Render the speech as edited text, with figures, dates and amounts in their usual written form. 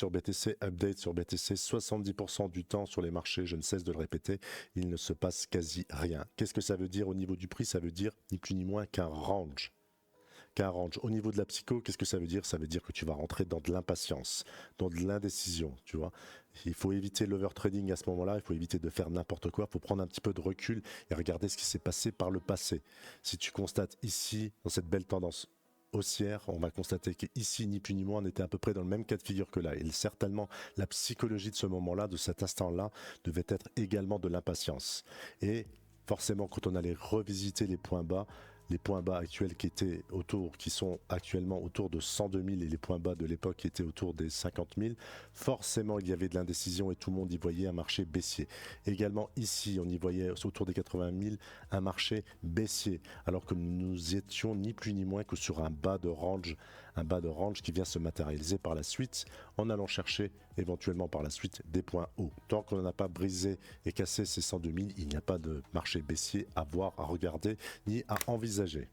sur BTC, update sur BTC, 70% du temps sur les marchés, je ne cesse de le répéter, il ne se passe quasi rien. Qu'est-ce que ça veut dire au niveau du prix? Ça veut dire ni plus ni moins qu'un range. Au niveau de la psycho, qu'est-ce que ça veut dire? Ça veut dire que tu vas rentrer dans de l'impatience, dans de l'indécision, tu vois. Il faut éviter l'overtrading à ce moment-là, il faut éviter de faire n'importe quoi, il faut prendre un petit peu de recul et regarder ce qui s'est passé par le passé. Si tu constates ici, dans cette belle tendance haussière, on va constater qu'ici, ni plus ni moins, on était à peu près dans le même cas de figure que là. Et certainement, la psychologie de ce moment-là, de cet instant-là, devait être également de l'impatience. Et forcément, quand on allait revisiter les points bas actuels qui sont actuellement autour de 102 000 et les points bas de l'époque qui étaient autour des 50 000, forcément il y avait de l'indécision et tout le monde y voyait un marché baissier. Également ici, on y voyait autour des 80 000 un marché baissier, alors que nous étions ni plus ni moins que sur un bas de range qui vient se matérialiser par la suite en allant chercher éventuellement par la suite des points hauts. Tant qu'on n'a pas brisé et cassé ces 102 000, il n'y a pas de marché baissier à voir, à regarder, ni à envisager.